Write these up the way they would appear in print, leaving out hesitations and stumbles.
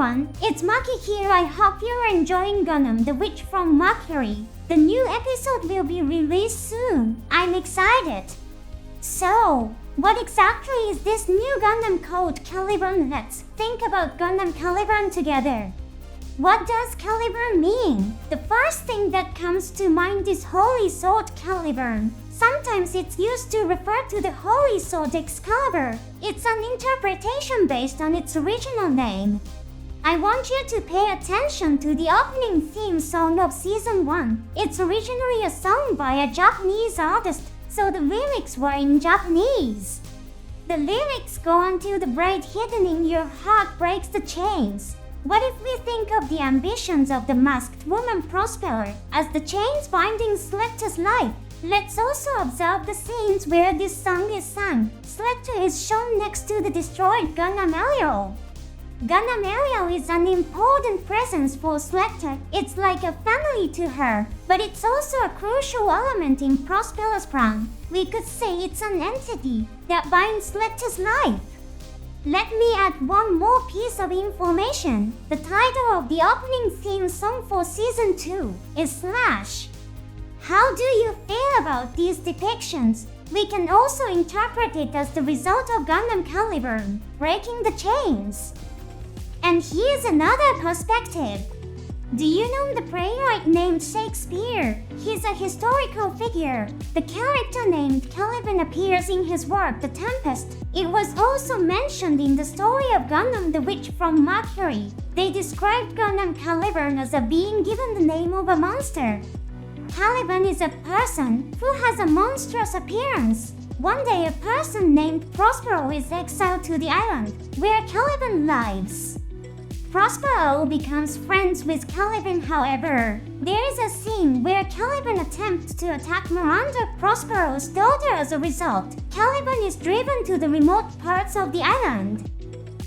everyone, it's Maki here. I hope you're enjoying Gundam, the witch from Mercury. The new episode will be released soon. I'm excited. So, what exactly is this new Gundam called Calibarn? Let's think about Gundam Calibarn together. What does Calibarn mean? The first thing that comes to mind is Holy Sword Calibarn. Sometimes it's used to refer to the Holy Sword Excalibur. It's an interpretation based on its original name. I want you to pay attention to the opening theme song of Season 1. It's originally a song by a Japanese artist, so the lyrics were in Japanese. The lyrics go until the braid hidden in your heart breaks the chains. What if we think of the ambitions of the masked woman Prospero as the chains binding Selecta's life? Let's also observe the scenes where this song is sung. Selecta is shown next to the destroyed Gundam Ariel. Gundam Ariel is an important presence for Selecta. It's like a family to her, but it's also a crucial element in Prospero's plan. We could say it's an entity that binds Selecta's life. Let me add one more piece of information. The title of the opening theme song for Season 2 is Slash. How do you feel about these depictions? We can also interpret it as the result of Gundam Calibarn breaking the chains. And here's another perspective. Do you know the playwright named Shakespeare? He's a historical figure. The character named Caliban appears in his work The Tempest. It was also mentioned in the story of Gundam the Witch from Mercury. They described Gundam Calibarn as a being given the name of a monster. Caliban is a person who has a monstrous appearance. One day a person named Prospero is exiled to the island where Caliban lives. Prospero becomes friends with Caliban, however. There is a scene where Caliban attempts to attack Miranda, Prospero's daughter. As a result, Caliban is driven to the remote parts of the island.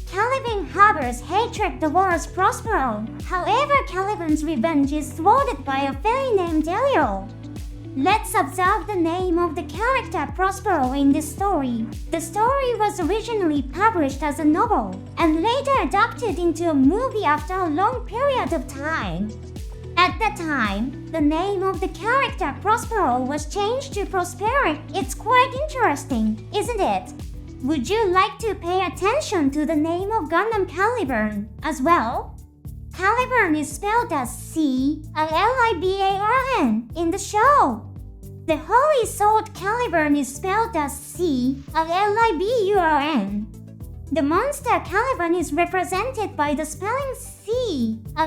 Caliban harbors hatred towards Prospero. However, Caliban's revenge is thwarted by a fairy named Ariel. Let's observe the name of the character Prospero in this story. The story was originally published as a novel and later adapted into a movie after a long period of time. At that time, the name of the character Prospero was changed to Prospero. It's quite interesting, isn't it? Would you like to pay attention to the name of Gundam Calibarn as well? Calibarn is spelled as C-A-L-I-B-A-R-N in the show. The Holy Sword Calibarn is spelled as C-A-L-I-B-U-R-N. The monster Calibarn is represented by the spelling C-A-L-I-B-A-N.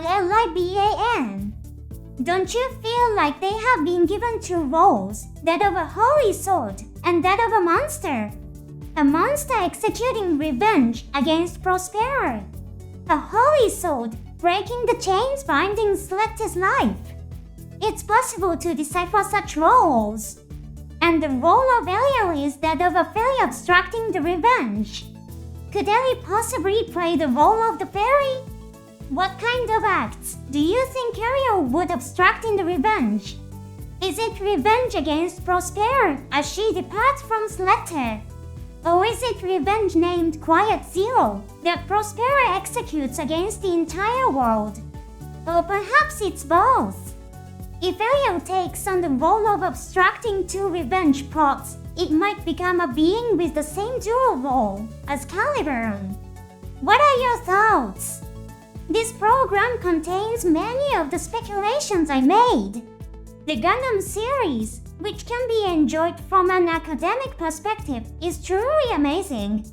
Don't you feel like they have been given two roles, that of a holy sword and that of a monster? A monster executing revenge against Prospero. A holy sword breaking the chains binding Selecta's life. It's possible to decipher such roles. And the role of Ariel is that of a fairy obstructing the revenge. Could Ellie possibly play the role of the fairy? What kind of acts do you think Ariel would obstruct in the revenge? Is it revenge against Prospero as she departs from Selecta? Or is it revenge named Quiet Zero that Prospero executes against the entire world? Or perhaps it's both. If Ariel takes on the role of obstructing two revenge plots, it might become a being with the same dual role as Calibarn. What are your thoughts? This program contains many of the speculations I made. The Gundam series, which can be enjoyed from an academic perspective, is truly amazing.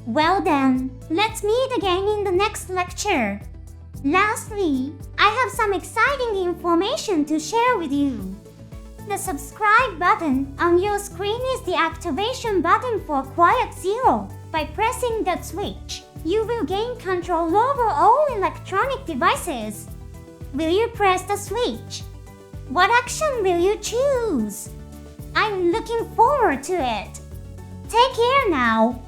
Well then, let's meet again in the next lecture. Lastly, I have some exciting information to share with you. The subscribe button on your screen is the activation button for Quiet Zero. By pressing that switch, you will gain control over all electronic devices. Will you press the switch? What action will you choose? I'm looking forward to it. Take care now.